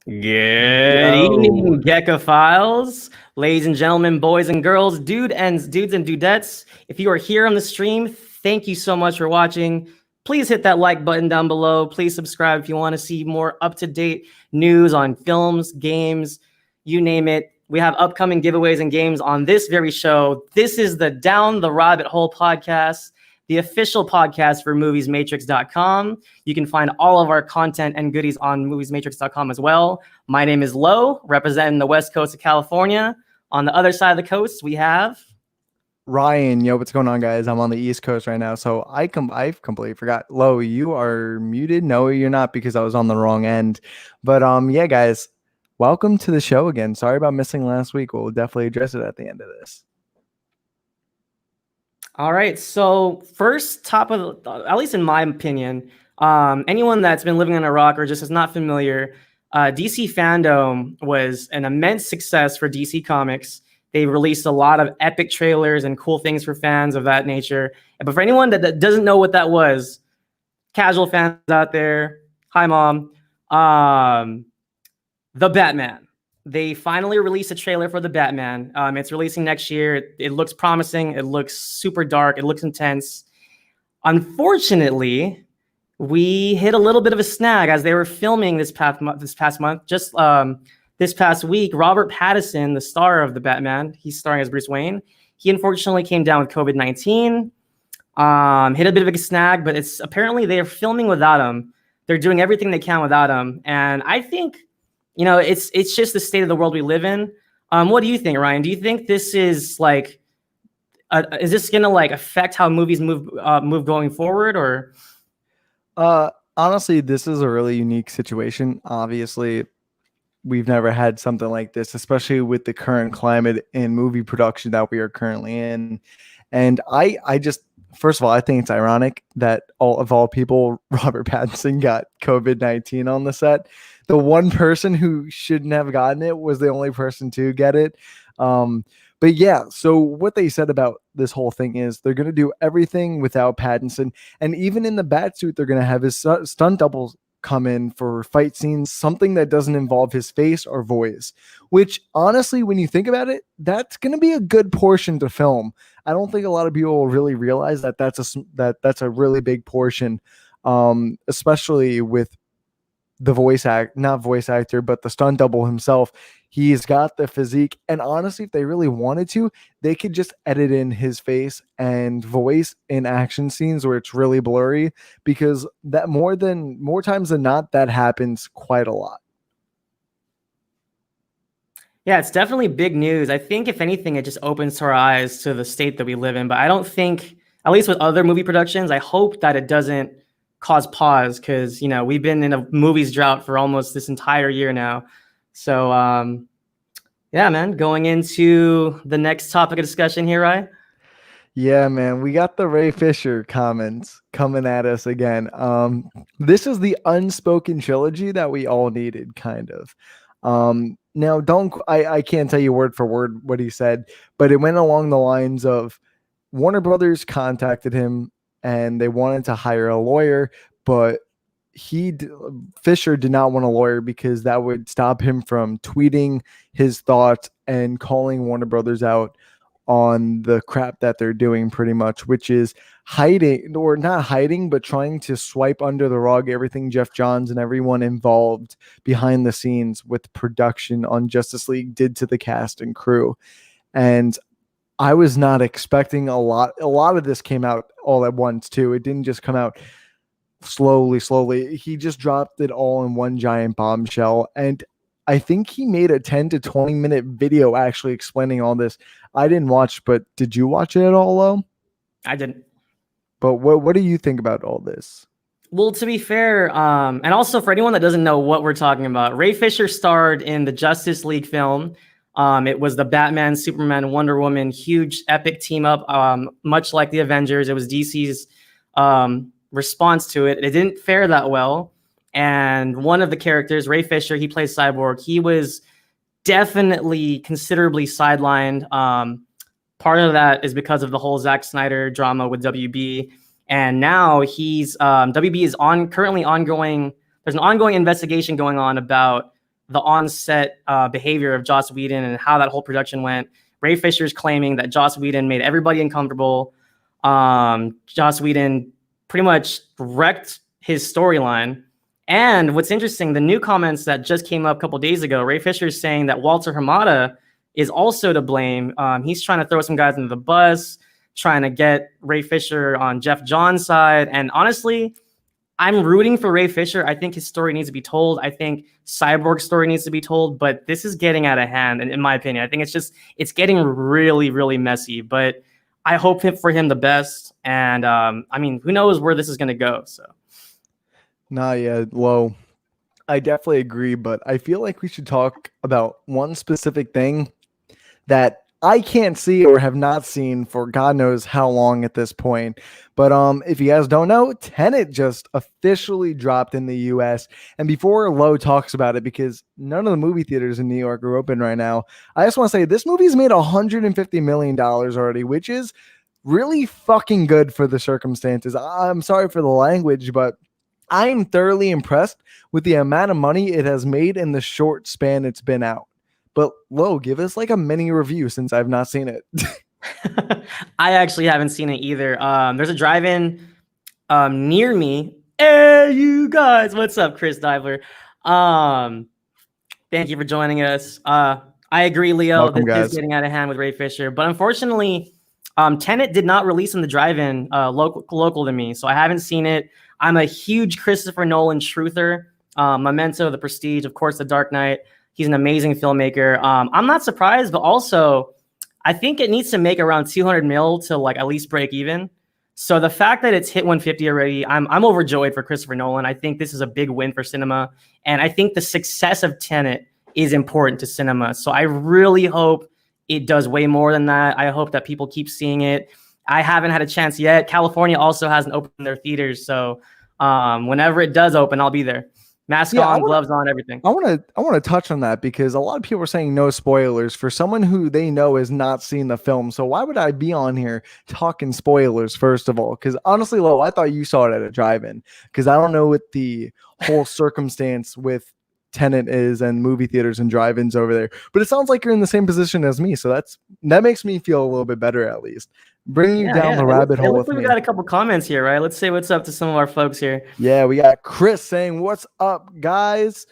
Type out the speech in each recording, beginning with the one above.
Good Yo, evening, Geckophiles, ladies and gentlemen, boys and girls, dudes and dudettes. If you are here on the stream, thank you so much for watching. Please hit that like button down below. Please subscribe if you want to see more up-to-date news on films, games, you name it. We have upcoming giveaways and games on this very show. This is the Down the Rabbit Hole podcast, the official podcast for moviesmatrix.com. You can find all of our content and goodies on moviesmatrix.com as well. My name is Lo, representing the West Coast of California. On the other side of the coast, we have Ryan. Yo, what's going on, guys? I'm on the East Coast right now, so I've completely forgot. Lo, you are muted. No, you're not because I was on the wrong end. But yeah, guys, welcome to the show again. Sorry about missing last week. We'll definitely address it at the end of this. all right. So first, top of at least in my opinion, anyone that's been living on a rock or just is not familiar, DC fandom was an immense success for DC Comics. They released a lot of epic trailers and cool things for fans of that nature. But for anyone that doesn't know what that was, casual fans out there, hi mom, the Batman. They finally released a trailer for the Batman. It's releasing next year. It looks promising. It looks super dark. It looks intense. Unfortunately, we hit a little bit of a snag as they were filming this past month. Just this past week, Robert Pattinson, the star of the Batman, he's starring as Bruce Wayne. He unfortunately came down with COVID-19. Hit a bit of a snag, but it's apparently they're filming without him. They're doing everything they can without him, and I think it's just the state of the world we live in. What do you think, Ryan? Do you think this is like, is this gonna like affect how movies move going forward, or? Honestly, this is a really unique situation. Obviously, we've never had something like this, especially with the current climate in movie production that we are currently in. And I just, first of all, I think it's ironic that all people, Robert Pattinson got COVID-19 on the set. The one person who shouldn't have gotten it was the only person to get it. But yeah, so what they said about this whole thing is they're going to do everything without Pattinson. And even in the bat suit, they're going to have his stunt doubles come in for fight scenes, something that doesn't involve his face or voice, which honestly, when you think about it, that's going to be a good portion to film. I don't think a lot of people will really realize that that's a really big portion, especially with the not voice actor, but the stunt double himself. He's got the physique, and honestly, if they really wanted to, they could just edit in his face and voice in action scenes where it's really blurry, because that more times than not, that happens quite a lot. Yeah, it's definitely big news. I think if anything, it just opens our eyes to the state that we live in. But I don't think, at least with other movie productions, I hope that it doesn't cause pause, because we've been in a movies drought for almost this entire year now. So yeah, man, going into the next topic of discussion here, right? Yeah, man, we got the Ray Fisher comments coming at us again. This is the unspoken trilogy that we all needed, kind of. Now, I can't tell you word for word what he said, but it went along the lines of Warner Brothers contacted him and they wanted to hire a lawyer, but Fisher did not want a lawyer because that would stop him from tweeting his thoughts and calling Warner Brothers out on the crap that they're doing, pretty much, which is hiding, or not hiding, but trying to swipe under the rug everything Jeff Johns and everyone involved behind the scenes with production on Justice League did to the cast and crew. And I was not expecting a lot of this came out all at once too. It didn't just come out slowly. He just dropped it all in one giant bombshell. And I think he made a 10 to 20 minute video actually explaining all this. I didn't watch, but did you watch it at all, Lo? I didn't. But what do you think about all this? Well, to be fair, and also for anyone that doesn't know what we're talking about, Ray Fisher starred in the Justice League film. It was the Batman, Superman, Wonder Woman, huge epic team up, much like the Avengers. It was DC's response to it. It didn't fare that well. And one of the characters, Ray Fisher, he plays Cyborg. He was definitely considerably sidelined. Part of that is because of the whole Zack Snyder drama with WB. And now he's WB is currently ongoing. There's an ongoing investigation going on about the on-set behavior of Joss Whedon and how that whole production went. Ray Fisher's claiming that Joss Whedon made everybody uncomfortable. Joss Whedon pretty much wrecked his storyline. And what's interesting, the new comments that just came up a couple days ago, Ray Fisher is saying that Walter Hamada is also to blame. He's trying to throw some guys into the bus, trying to get Ray Fisher on Jeff John's side. And honestly, I'm rooting for Ray Fisher. I think his story needs to be told. I think Cyborg's story needs to be told, but this is getting out of hand, in my opinion. I think it's getting really, really messy, but I hope for him the best. And I mean, who knows where this is going to go. So. Nah, yeah, well, I definitely agree, but I feel like we should talk about one specific thing that I can't see or have not seen for God knows how long at this point. But if you guys don't know, Tenet just officially dropped in the US. And before Lo talks about it, because none of the movie theaters in New York are open right now, I just want to say this movie's made $150 million already, which is really fucking good for the circumstances. I'm sorry for the language, but I am thoroughly impressed with the amount of money it has made in the short span it's been out. But Lo, give us like a mini review since I've not seen it. I actually haven't seen it either. There's a drive-in near me. Hey, you guys, what's up, Chris Divler? Thank you for joining us. I agree, Leo. Welcome, this guys. is getting out of hand with Ray Fisher, but unfortunately, Tenet did not release in the drive-in local to me, so I haven't seen it. I'm a huge Christopher Nolan truther. Memento, The Prestige, of course, The Dark Knight. He's an amazing filmmaker. I'm not surprised, but also I think it needs to make around 200 mil to like at least break even. So the fact that it's hit 150 already, I'm overjoyed for Christopher Nolan. I think this is a big win for cinema. And I think the success of Tenet is important to cinema. So I really hope it does way more than that. I hope that people keep seeing it. I haven't had a chance yet. California also hasn't opened their theaters. So whenever it does open, I'll be there. Mask on, gloves on, everything. I want to touch on that because a lot of people are saying no spoilers for someone who they know has not seen the film. So why would I be on here talking spoilers, first of all? Because honestly, Lo, I thought you saw it at a drive-in because I don't know what the whole circumstance with Tenet is and movie theaters and drive-ins over there. But it sounds like you're in the same position as me. So that makes me feel a little bit better, at least. Bringing you down the rabbit hole with me. We got a couple comments here, right? Let's say what's up to some of our folks here. Yeah, we got Chris saying, "What's up, guys?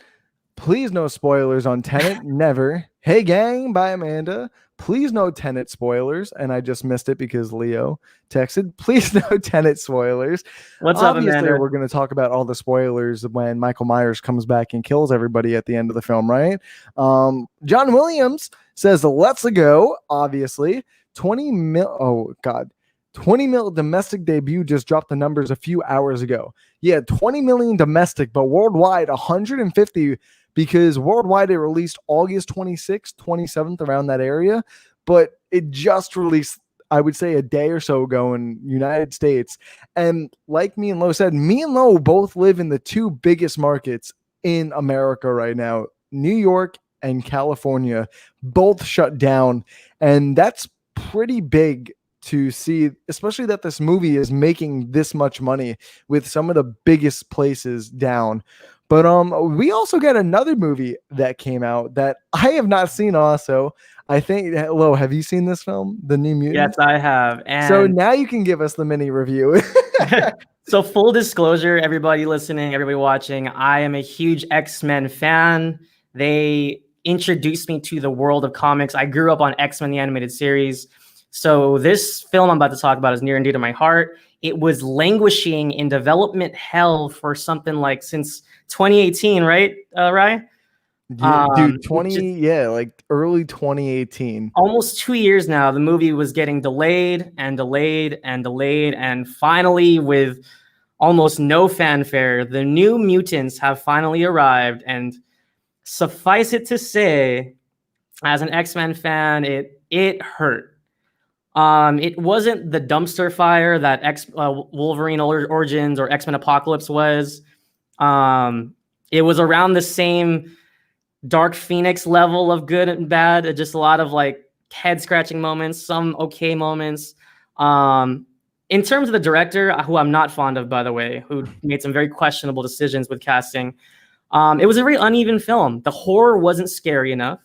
Please no spoilers on Tenet. Never. Hey, gang, by Amanda. Please no Tenet spoilers." And I just missed it because Leo texted, "Please no Tenet spoilers." What's up, Amanda? We're going to talk about all the spoilers when Michael Myers comes back and kills everybody at the end of the film, right? John Williams says, "Let's go." Obviously. 20 mil domestic debut just dropped the numbers a few hours ago. Yeah, 20 million domestic, but worldwide 150 because worldwide it released August 26th, 27th, around that area, but it just released, I would say, a day or so ago in United States. And like me and Lo said, me and Lo both live in the two biggest markets in America right now, New York and California, both shut down, and that's pretty big to see, especially that this movie is making this much money with some of the biggest places down. But we also got another movie that came out that I have not seen also. I think, Lo, have you seen this film, The New Mutants? Yes, I have. And so now you can give us the mini review. So full disclosure, everybody listening, everybody watching, I am a huge X-Men fan. They introduced me to the world of comics. I grew up on X-Men, the animated series. So this film I'm about to talk about is near and dear to my heart. It was languishing in development hell for something like since 2018, right, Ryan? Yeah, dude, like early 2018. Almost 2 years now. The movie was getting delayed and delayed and delayed. And finally, with almost no fanfare, the New Mutants have finally arrived. And suffice it to say, as an X-Men fan, it hurt. It wasn't the dumpster fire that Wolverine Origins or X-Men Apocalypse was. It was around the same Dark Phoenix level of good and bad. Just a lot of like head scratching moments, some okay moments. In terms of the director, who I'm not fond of, by the way, who made some very questionable decisions with casting. It was a very uneven film. The horror wasn't scary enough.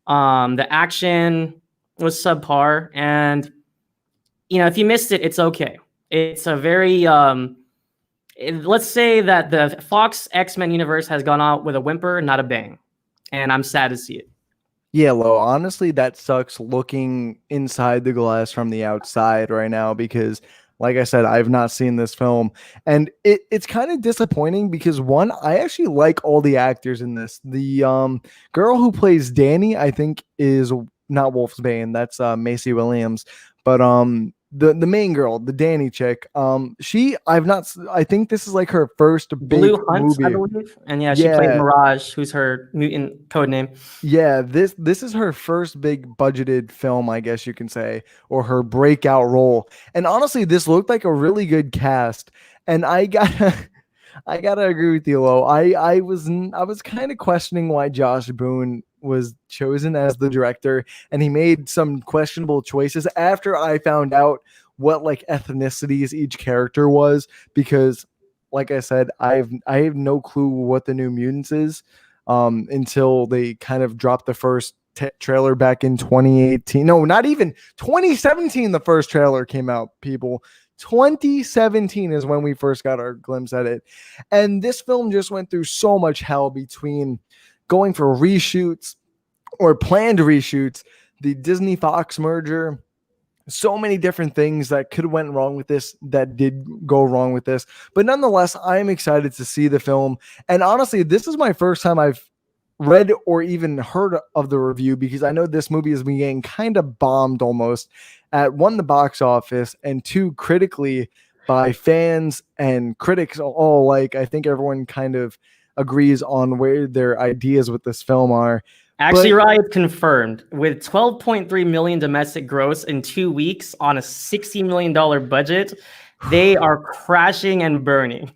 The action was subpar, and if you missed it, it's okay. It's a very let's say that the Fox X-Men universe has gone out with a whimper, not a bang, and I'm sad to see it. Yeah, Lo, honestly, that sucks looking inside the glass from the outside right now because, like I said, I've not seen this film. And it's kind of disappointing because, one, I actually like all the actors in this. The girl who plays Danny, I think, is not Wolfsbane. That's Macy Williams. But the main girl, the Danny chick, I think this is like her first big Blue Hunt, I movie. believe, and yeah, she played Yeah, Mirage, who's her mutant code name. yeah, this is her first big budgeted film, I guess you can say, or her breakout role. And honestly, this looked like a really good cast. And I gotta I gotta agree with you, Lo. I was kind of questioning why Josh Boone was chosen as the director, and he made some questionable choices after I found out what like ethnicities each character was, because like I said, I have no clue what the New Mutants is until they kind of dropped the first trailer back in 2018. No, not even 2017. The first trailer came out, people. 2017 is when we first got our glimpse at it. And this film just went through so much hell between going for reshoots or planned reshoots, the Disney Fox merger, so many different things that could have went wrong with this, that did go wrong with this. But nonetheless, I am excited to see the film. And honestly, this is my first time I've read or even heard of the review, because I know this movie has been getting kind of bombed almost at, one, the box office, and two, critically by fans and critics all. Like, I think everyone kind of agrees on where their ideas with this film are. Actually, Riot confirmed with 12.3 million domestic gross in 2 weeks on a $60 million budget, they are crashing and burning.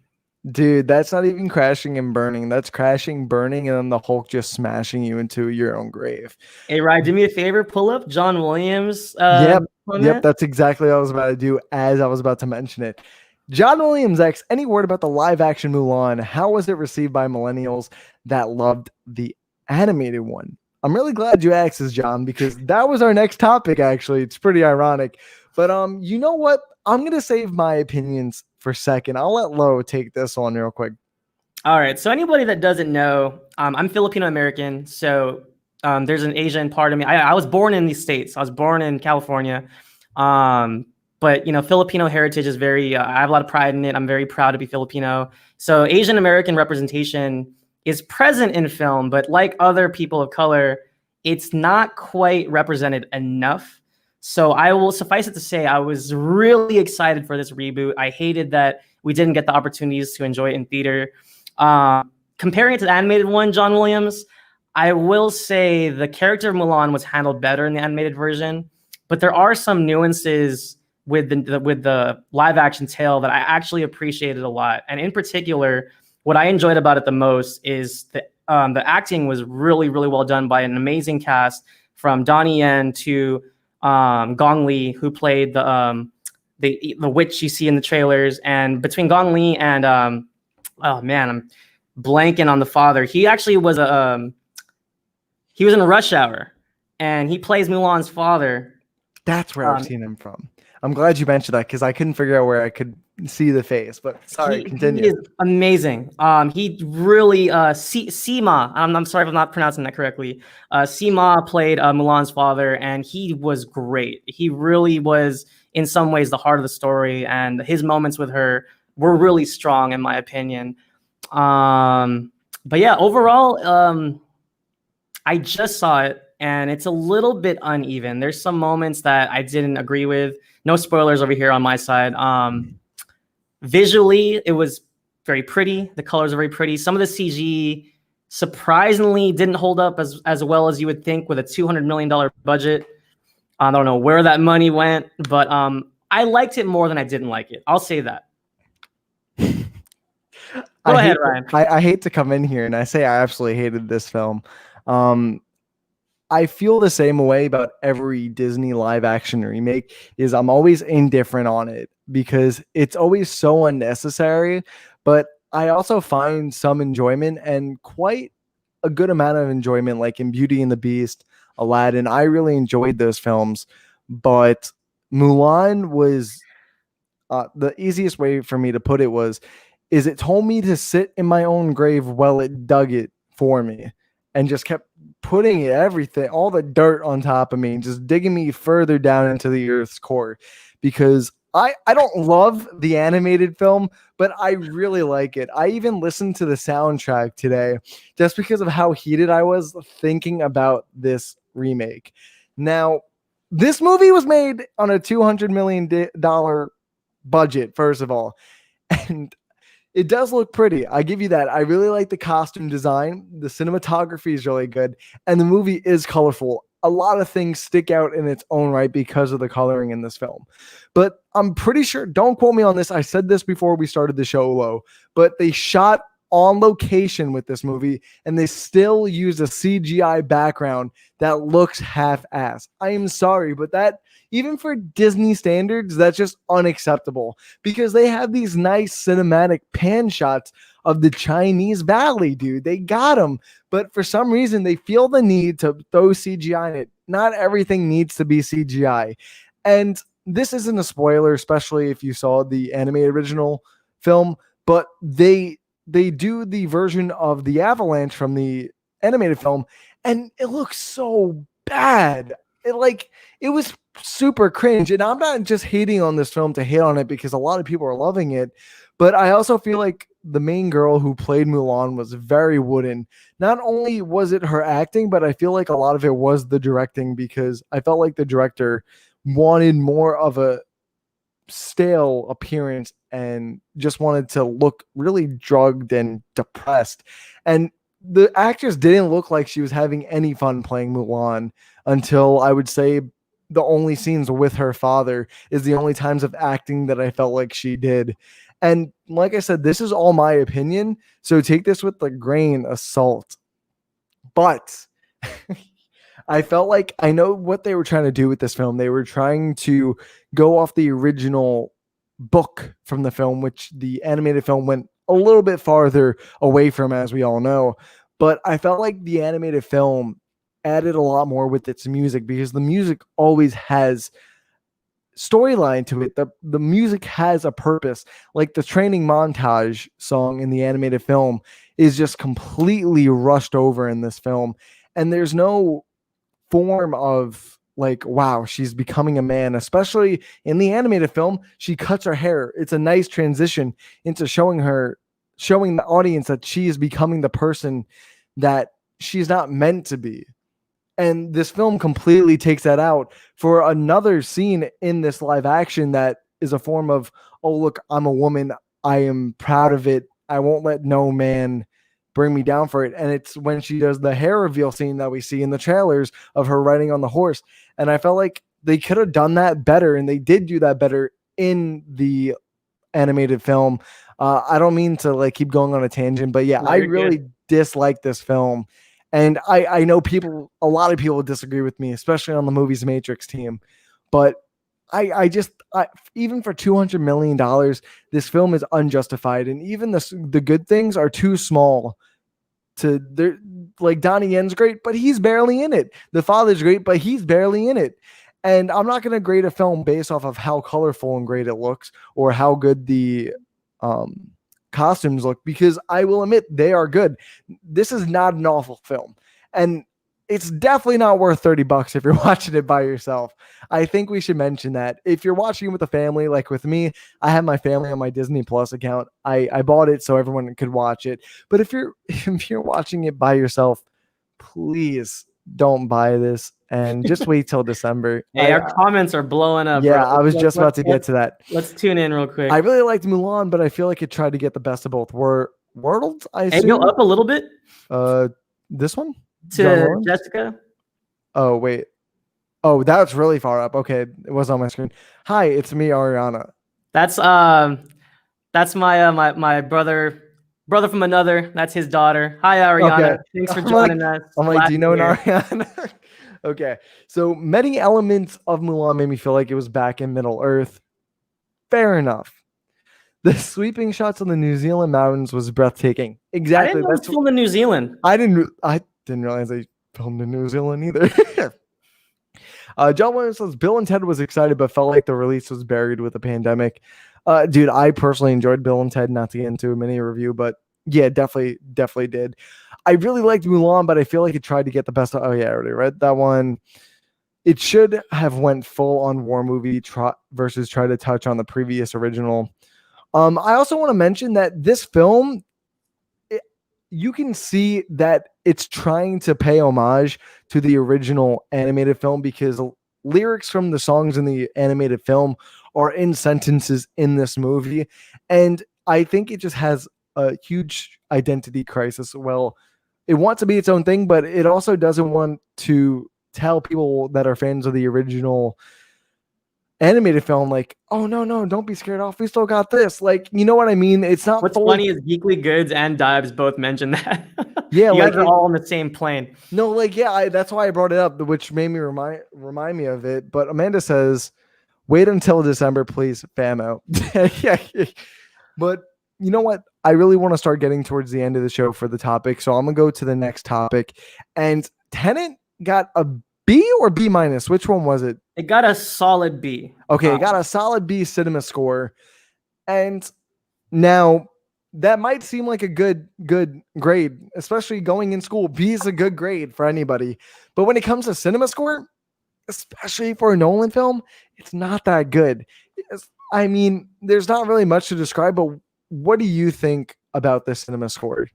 Dude, that's not even crashing and burning. That's crashing, burning, and then the Hulk just smashing you into your own grave. Hey, Ryan, do me a favor, pull up John Williams. Yep, that's exactly what I was about to do as I was about to mention it. John Williams X, any word about the live action Mulan? How was it received by millennials that loved the animated one? I'm really glad you asked this, John, because that was our next topic, actually. It's pretty ironic. But you know what? I'm going to save my opinions for second. I'll let Lo take this one real quick. All right. So anybody that doesn't know, I'm Filipino American. So there's an Asian part of me. I was born in these States. I was born in California. But Filipino heritage is very, I have a lot of pride in it. I'm very proud to be Filipino. So Asian American representation is present in film, but like other people of color, it's not quite represented enough. So I will suffice it to say, I was really excited for this reboot. I hated that we didn't get the opportunities to enjoy it in theater. Comparing it to the animated one, John Williams, I will say the character of Mulan was handled better in the animated version, but there are some nuances with the live action tale that I actually appreciated a lot. And in particular, what I enjoyed about it the most is the acting was really, really well done by an amazing cast, from Donnie Yen to Gong Li, who played the witch you see in the trailers. And between Gong Li and oh man, I'm blanking on the father. He actually was he was in Rush Hour, and he plays Mulan's father. That's where I've seen him from. I'm glad you mentioned that, because I couldn't figure out where I could see the face. But sorry, continue. He is amazing. He really Sima. I'm sorry if I'm not pronouncing that correctly. Sima played Mulan's father, and he was great. He really was, in some ways, the heart of the story, and his moments with her were really strong, in my opinion. But yeah, overall, I just saw it, and it's a little bit uneven. There's some moments that I didn't agree with. No spoilers over here on my side. Visually, it was very pretty. The colors are very pretty. Some of the CG surprisingly didn't hold up as well as you would think with a $200 million budget. I don't know where that money went, but I liked it more than I didn't like it. I'll say that. Go ahead, Ryan. I hate to come in here and I say I absolutely hated this film. I feel the same way about every Disney live action remake. I'm always indifferent on it because it's always so unnecessary. But I also find some enjoyment and quite a good amount of enjoyment, like in Beauty and the Beast, Aladdin. I really enjoyed those films, but Mulan was the easiest way for me to put it was, is it told me to sit in my own grave while it dug it for me, and just kept putting everything, all the dirt on top of me, and just digging me further down into the earth's core, because I don't love the animated film, but I really like it. I even listened to the soundtrack today just because of how heated I was thinking about this remake. Now, this movie was made on a $200 million budget, first of all. And it does look pretty. I give you that. I really like the costume design. The cinematography is really good. And the movie is colorful. A lot of things stick out in its own right because of the coloring in this film. But I'm pretty sure, don't quote me on this. I said this before we started the show, low, but they shot on location with this movie and they still use a CGI background that looks half-assed. I am sorry, but that, even for Disney standards, that's just unacceptable, because they have these nice cinematic pan shots of the Chinese valley, dude. They got them, but for some reason they feel the need to throw CGI in it. Not everything needs to be CGI. And this isn't a spoiler, especially if you saw the animated original film, but they do the version of the avalanche from the animated film, and it looks so bad. It was super cringe. And I'm not just hating on this film to hate on it, because a lot of people are loving it, but I also feel like the main girl who played Mulan was very wooden. Not only was it her acting, but I feel like a lot of it was the directing, because I felt like the director wanted more of a stale appearance and just wanted to look really drugged and depressed. And the actress didn't look like she was having any fun playing Mulan until, I would say, the only scenes with her father is the only times of acting that I felt like she did. And like I said, this is all my opinion, so take this with a grain of salt. But I felt like I know what they were trying to do with this film. They were trying to go off the original book from the film, which the animated film went a little bit farther away from, as we all know. But I felt like the animated film added a lot more with its music, because the music always has storyline to it. The music has a purpose. Like the training montage song in the animated film is just completely rushed over in this film. And there's no form of like, wow, she's becoming a man. Especially in the animated film, she cuts her hair. It's a nice transition into showing the audience that she is becoming the person that she's not meant to be. And this film completely takes that out for another scene in this live action that is a form of, oh, look, I'm a woman. I am proud of it. I won't let no man bring me down for it. And it's when she does the hair reveal scene that we see in the trailers of her riding on the horse. And I felt like they could have done that better, and they did do that better in the animated film. I don't mean to like keep going on a tangent, but yeah, No, I you're really good. dislike this film. And I know a lot of people disagree with me, especially on the Movies Matrix team. But even for $200 million, this film is unjustified. And even the good things are too small to there. Like Donnie Yen's great, but he's barely in it. The father's great, but he's barely in it. And I'm not going to grade a film based off of how colorful and great it looks or how good the um, costumes look, because I will admit they are good. This is not an awful film, and it's definitely not worth $30 if you're watching it by yourself. I think we should mention that. If you're watching it with a family, like with me, I have my family on my Disney Plus account. I bought it so everyone could watch it. But if you're watching it by yourself, please don't buy this and just wait till December. Hey, our comments are blowing up, bro. Yeah, I was just about to get to that. Let's tune in real quick. I really liked Mulan, but I feel like it tried to get the best of both worlds. I Hey, go assume. up a little bit This one to John Lawrence? Jessica. Oh wait. Oh, that's really far up. Okay, it was on my screen. Hi, it's me, Ariana. That's my brother from another. That's his daughter. Hi, Ariana. Okay. Thanks for joining us. I'm like, Glad do you know you're an here. Ariana? Okay, so many elements of Mulan made me feel like it was back in Middle Earth. Fair enough. The sweeping shots on the New Zealand mountains was breathtaking. I Exactly. didn't know it was filmed in New Zealand. I didn't realize they filmed in New Zealand either. John Williams says Bill and Ted was excited, but felt like the release was buried with the pandemic. Dude, I personally enjoyed Bill and Ted. Not to get into a mini review, but yeah, definitely did. I really liked Mulan, but I feel like it tried to get the best. Oh yeah, I already read that one. It should have went full on war movie versus try to touch on the previous original. I also want to mention that this film, you can see that it's trying to pay homage to the original animated film because lyrics from the songs in the animated film are in sentences in this movie. And I think it just has a huge identity crisis. Well, it wants to be its own thing, but it also doesn't want to tell people that are fans of the original animated film, like, oh no, don't be scared off. We still got this. Like, you know what I mean? It's not What's fully. funny is Geekly Goods and Dives both mentioned that. Yeah, you like guys are all on the same plane. No, like that's why I brought it up, which made me remind me of it. But Amanda says, "Wait until December, please, famo." Yeah, but you know what? I really want to start getting towards the end of the show for the topic, so I'm gonna go to the next topic. And Tenet got a B or B minus. Which one was it? It got a solid B. Okay, it got a solid B cinema score, and now that might seem like a good grade, especially going in school. B is a good grade for anybody. But when it comes to cinema score, especially for a Nolan film, it's not that good. I mean, there's not really much to describe, but what do you think about this cinema score?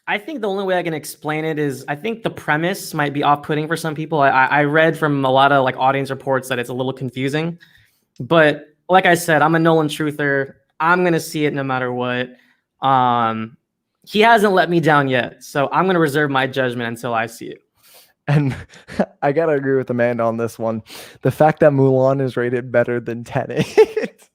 I think the only way I can explain it is I think the premise might be off-putting for some people. I read from a lot of like audience reports that it's a little confusing. But like I said, I'm a Nolan truther. I'm gonna see it no matter what. He hasn't let me down yet, so I'm gonna reserve my judgment until I see it. And I gotta agree with Amanda on this one. The fact that Mulan is rated better than Tenet.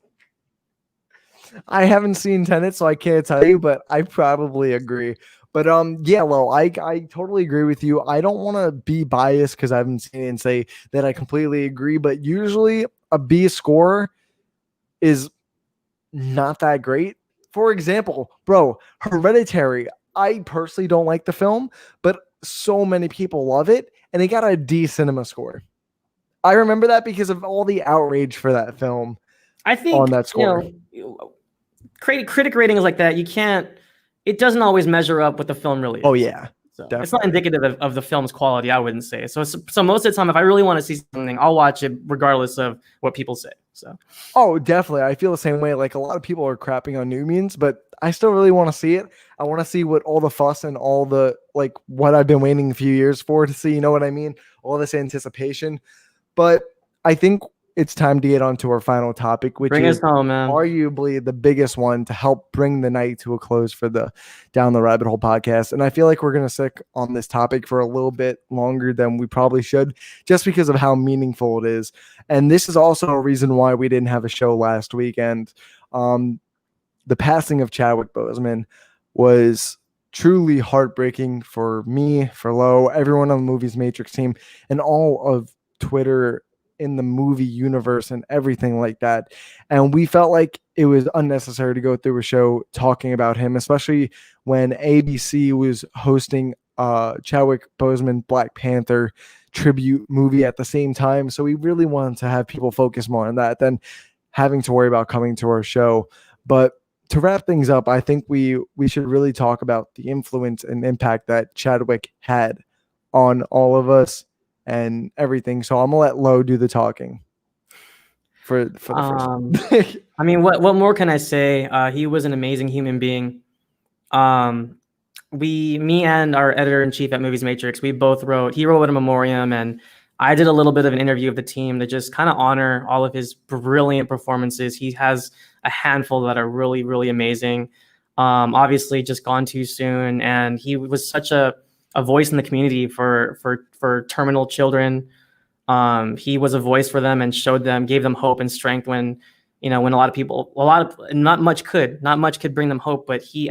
I haven't seen Tenet, so I can't tell you, but I probably agree. But yeah, Lo, I totally agree with you. I don't want to be biased because I haven't seen it and say that I completely agree, but usually a B score is not that great. For example, bro, Hereditary. I personally don't like the film, but so many people love it, and it got a D cinema score. I remember that because of all the outrage for that film. I think on that score. Critic ratings like that, it doesn't always measure up what the film really is. Oh yeah. So it's not indicative of the film's quality, I wouldn't say. So most of the time, if I really want to see something, I'll watch it regardless of what people say. So. Oh, definitely. I feel the same way. Like a lot of people are crapping on New Mutants, but I still really want to see it. I want to see what all the fuss and all the like what I've been waiting a few years for to see. You know what I mean? All this anticipation. But I think it's time to get on to our final topic, which is arguably the biggest one to help bring the night to a close for the Down the Rabbit Hole podcast. And I feel like we're going to stick on this topic for a little bit longer than we probably should, just because of how meaningful it is. And this is also a reason why we didn't have a show last weekend. The passing of Chadwick Boseman was truly heartbreaking for me, for Lo, everyone on the Movies Matrix team, and all of Twitter in the movie universe and everything like that. And we felt like it was unnecessary to go through a show talking about him, especially when ABC was hosting Chadwick Boseman Black Panther tribute movie at the same time. So we really wanted to have people focus more on that than having to worry about coming to our show. But to wrap things up, I think we should really talk about the influence and impact that Chadwick had on all of us and everything. So I'm gonna let Lo do the talking for the first. I mean, what more can I say? He was an amazing human being. Me and our editor-in-chief at Movies Matrix, he wrote a memoriam, and I did a little bit of an interview of the team to just kind of honor all of his brilliant performances. He has a handful that are really, really amazing. Obviously just gone too soon. And he was such a voice in the community for terminal children. He was a voice for them and gave them hope and strength when not much could bring them hope, but he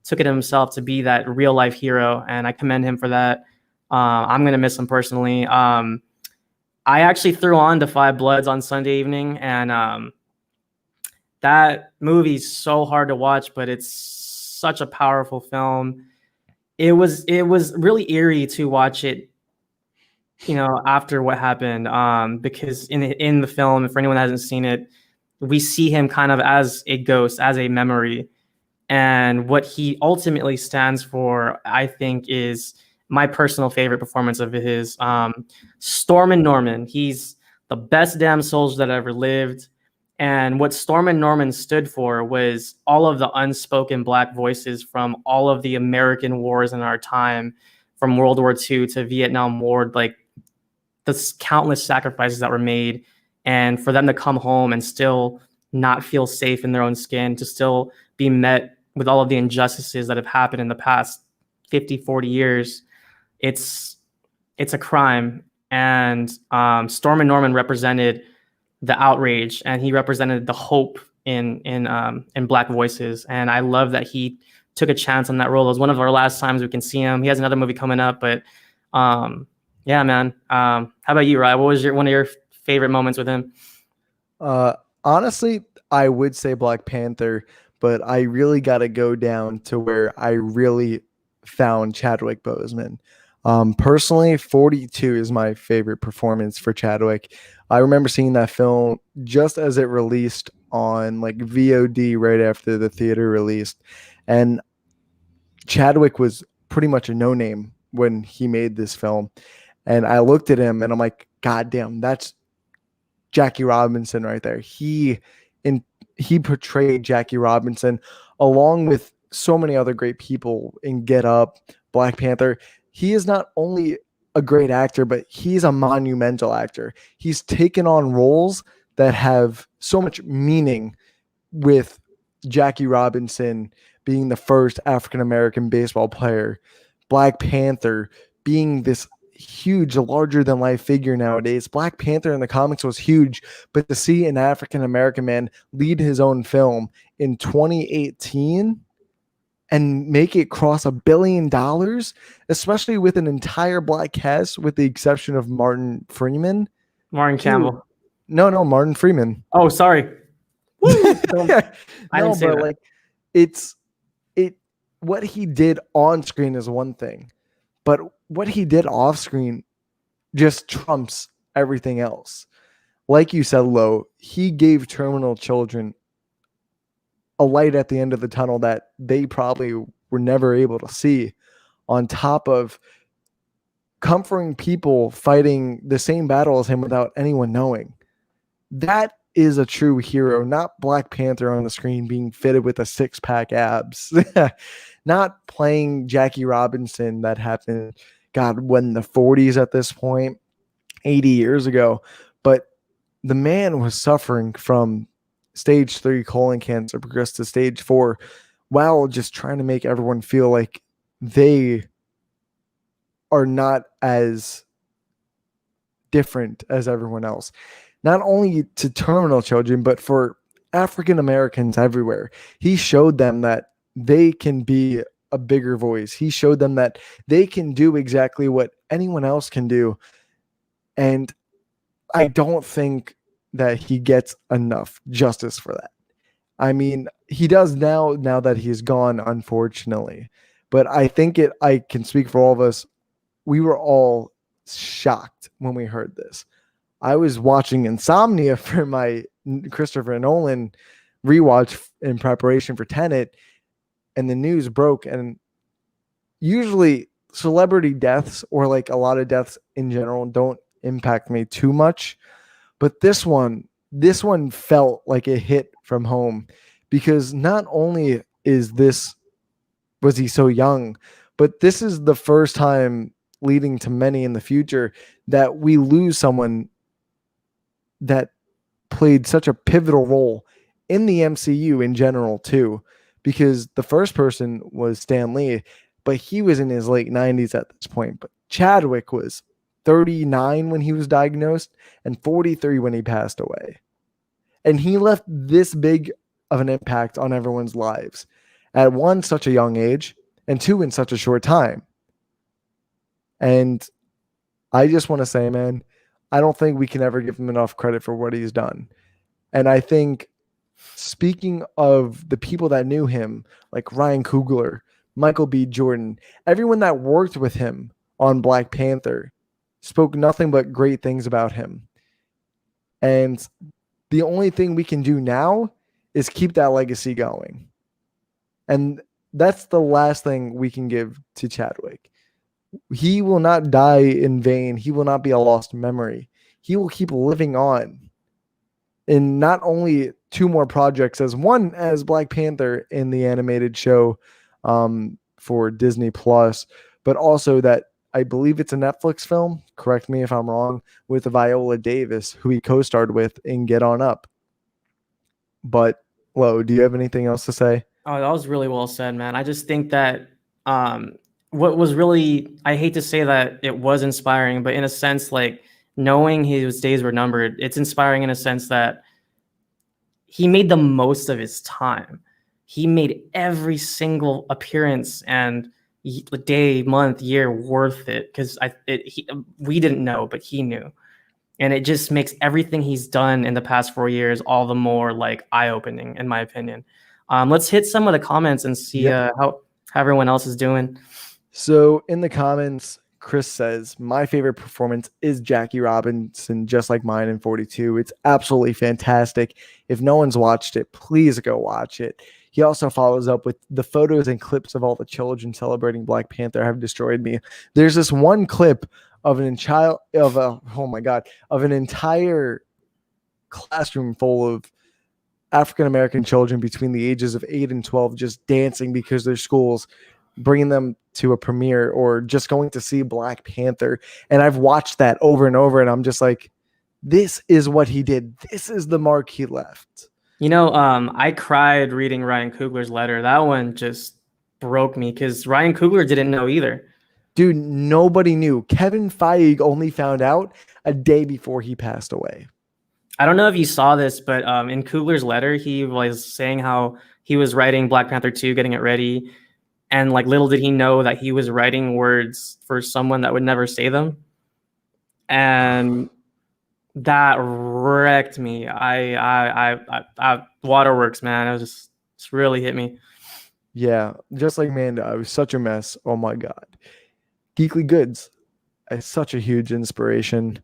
took it himself to be that real life hero. And I commend him for that. I'm going to miss him personally. I actually threw on to Five Bloods on Sunday evening, and That movie's so hard to watch, but it's such a powerful film. It was really eerie to watch it, after what happened. Because in the film, for anyone that hasn't seen it, we see him kind of as a ghost, as a memory. And what he ultimately stands for, I think, is my personal favorite performance of his. Storm and Norman. He's the best damn soldier that ever lived. And what Storm and Norman stood for was all of the unspoken Black voices from all of the American wars in our time, from World War II to Vietnam War, like the countless sacrifices that were made. And for them to come home and still not feel safe in their own skin, to still be met with all of the injustices that have happened in the past 50, 40 years, it's it's a crime. And Storm and Norman represented the outrage, and he represented the hope in Black voices. And I love that he took a chance on that role. It was one of our last times we can see him. He has another movie coming up, but yeah, man. How about you, Ryan? What was one of your favorite moments with him? Honestly, I would say Black Panther, but I really got to go down to where I really found Chadwick Boseman. Personally, 42 is my favorite performance for Chadwick. I remember seeing that film just as it released on like VOD right after the theater released. And Chadwick was pretty much a no name when he made this film. And I looked at him and I'm like, God damn, that's Jackie Robinson right there. He portrayed Jackie Robinson along with so many other great people in Get Up, Black Panther. He is not only a great actor, but he's a monumental actor. He's taken on roles that have so much meaning, with Jackie Robinson being the first African American baseball player, Black Panther being this huge, larger than life figure nowadays. Black Panther in the comics was huge, but to see an African American man lead his own film in 2018 and make it cross $1 billion, especially with an entire Black cast, with the exception of Martin Freeman. Martin Campbell. No, Martin Freeman. Oh, sorry. I didn't say that. Like it's it what he did on screen is one thing, but what he did off screen just trumps everything else. Like you said, Lo, he gave terminal children a light at the end of the tunnel that they probably were never able to see, on top of comforting people fighting the same battle as him without anyone knowing. That is a true hero, not Black Panther on the screen being fitted with a six-pack abs. Not playing Jackie Robinson that happened, God, when the 40s at this point, 80 years ago. But the man was suffering from stage 3 colon cancer, progressed to stage 4, while just trying to make everyone feel like they are not as different as everyone else. Not only to terminal children, but for African Americans everywhere. He showed them that they can be a bigger voice. He showed them that they can do exactly what anyone else can do. And I don't think that he gets enough justice for that. I mean, he does now that he's gone, unfortunately. But I think I can speak for all of us. We were all shocked when we heard this. I was watching Insomnia for my Christopher Nolan rewatch in preparation for Tenet, and the news broke. And usually celebrity deaths, or like a lot of deaths in general, don't impact me too much. But this one felt like a hit from home, because not only was he so young, but this is the first time, leading to many in the future, that we lose someone that played such a pivotal role in the MCU in general too, because the first person was Stan Lee, but he was in his late 90s at this point. But Chadwick was 39 when he was diagnosed and 43 when he passed away. And he left this big of an impact on everyone's lives at one, such a young age, and two, in such a short time. And I just want to say, man, I don't think we can ever give him enough credit for what he's done. And I think speaking of the people that knew him, like Ryan Coogler, Michael B. Jordan, everyone that worked with him on Black Panther spoke nothing but great things about him. And the only thing we can do now is keep that legacy going. And that's the last thing we can give to Chadwick. He will not die in vain. He will not be a lost memory. He will keep living on in not only two more projects as one as Black Panther in the animated show for Disney Plus, but also that I believe it's a Netflix film. Correct me if I'm wrong, with Viola Davis, who he co-starred with in Get On Up. But Lo, do you have anything else to say? Oh, that was really well said, man. I just think that what was really, I hate to say that it was inspiring, but in a sense, like knowing his days were numbered, it's inspiring in a sense that he made the most of his time. He made every single appearance and day, month, year worth it because we didn't know, but he knew. And it just makes everything he's done in the past 4 years all the more like eye-opening, in my opinion. Let's hit some of the comments and see how everyone else is doing. So in the comments, Chris says, my favorite performance is Jackie Robinson, just like mine in 42. It's absolutely fantastic. If no one's watched it, please go watch it. He also follows up with the photos and clips of all the children celebrating Black Panther have destroyed me. There's this one clip of an entire classroom full of African-American children between the ages of 8 and 12 just dancing because their schools bringing them to a premiere or just going to see Black Panther. And I've watched that over and over, and I'm just like, this is what he did. This is the mark he left. You know, I cried reading Ryan Coogler's letter. That one just broke me because Ryan Coogler didn't know either. Dude, nobody knew. Kevin Feige only found out a day before he passed away. I don't know if you saw this, but in Coogler's letter, he was saying how he was writing Black Panther 2, getting it ready. And like little did he know that he was writing words for someone that would never say them. And that wrecked me. I waterworks, man. It was just really hit me. Yeah, just like Manda, I was such a mess. Oh my God. Geekly Goods, such a huge inspiration.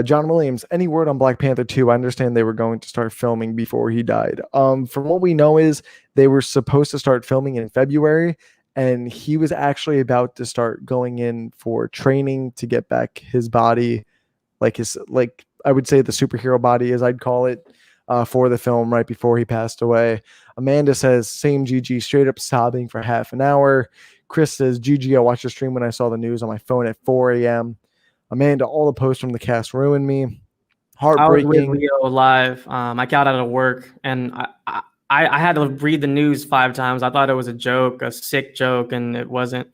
John Williams, any word on Black Panther 2? I understand they were going to start filming before he died. From what we know is they were supposed to start filming in February, and he was actually about to start going in for training to get back his body, like I would say the superhero body, as I'd call it, for the film right before he passed away. Amanda says, same GG, straight up sobbing for half an hour. Chris says, GG, I watched the stream when I saw the news on my phone at 4 a.m. Amanda, all the posts from the cast ruined me. Heartbreaking. I was with Leo live. I got out of work and I had to read the news 5 times. I thought it was a joke, a sick joke, and it wasn't.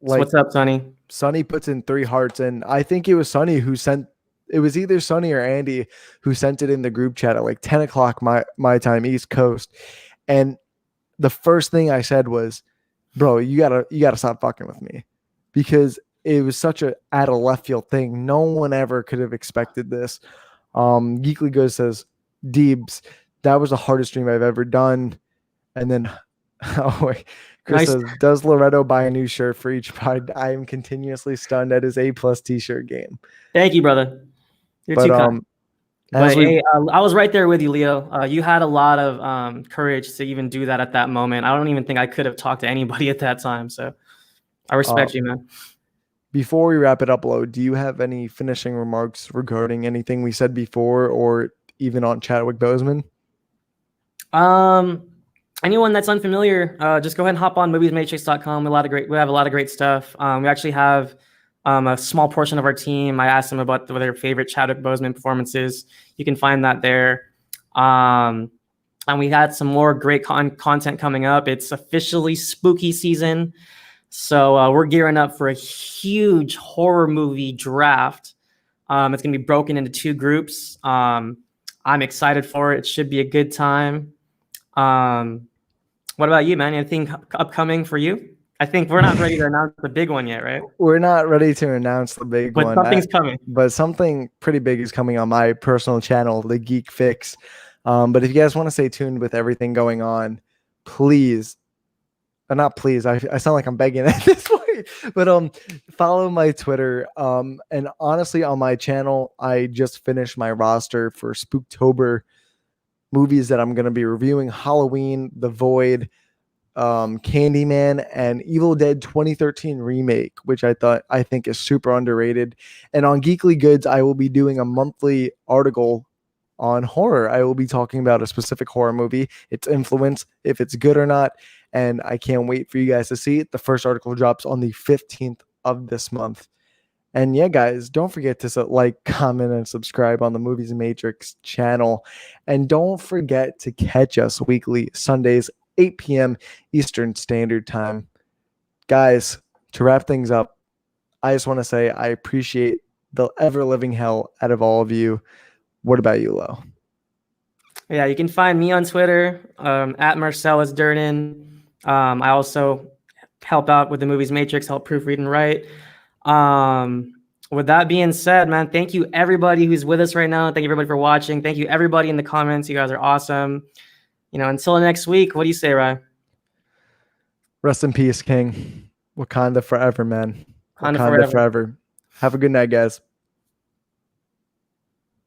So what's up, Sonny? Sonny puts in 3 hearts, and I think it was Sonny who sent. It was either Sonny or Andy who sent it in the group chat at like 10 o'clock my time, East Coast. And the first thing I said was, "Bro, you gotta stop fucking with me," because it was such a out of left field thing. No one ever could have expected this. Geekly Goes says, Deebs, that was the hardest stream I've ever done. And then Chris Nice. says, does Loretto buy a new shirt for each pride? I am continuously stunned at his A+ t-shirt game. Thank you, brother. You're too kind. But hey, I was right there with you, Leo. You had a lot of courage to even do that at that moment. I don't even think I could have talked to anybody at that time. So I respect you, man. Before we wrap it up, Lo, do you have any finishing remarks regarding anything we said before or even on Chadwick Boseman? Anyone that's unfamiliar, just go ahead and hop on moviesmatrix.com. We have a lot of great stuff. We actually have a small portion of our team. I asked them about their favorite Chadwick Boseman performances. You can find that there. And we had some more great content coming up. It's officially spooky season. So we're gearing up for a huge horror movie draft. It's going to be broken into 2 groups. I'm excited for it. It should be a good time. What about you, man? Anything upcoming for you? I think we're not ready to announce the big one yet, right? We're not ready to announce the big one. But something's coming. But something pretty big is coming on my personal channel, The Geek Fix. But if you guys want to stay tuned with everything going on, please, not please, I sound like I'm begging at this point, but follow my Twitter. And honestly, on my channel, I just finished my roster for Spooktober movies that I'm going to be reviewing: Halloween, The Void, Candyman, and Evil Dead 2013 remake, which I think is super underrated. And on Geekly Goods, I will be doing a monthly article on horror. I will be talking about a specific horror movie, its influence, if it's good or not, and I can't wait for you guys to see it. The first article drops on the 15th of this month. And yeah, guys, don't forget to like, comment, and subscribe on the Movies Matrix channel. And don't forget to catch us weekly, Sundays, 8 p.m. Eastern Standard Time. Guys, to wrap things up, I just want to say I appreciate the ever-living hell out of all of you. What about you, Lo? Yeah, you can find me on Twitter at Marcellus Durden. I also help out with the Movies Matrix, help proofread and write. With that being said, man, thank you everybody who's with us right now. Thank you everybody for watching. Thank you everybody in the comments. You guys are awesome. Until next week, what do you say, Ryan? Rest in peace, King. Wakanda forever, man. Wakanda Wakanda forever. Have a good night, guys.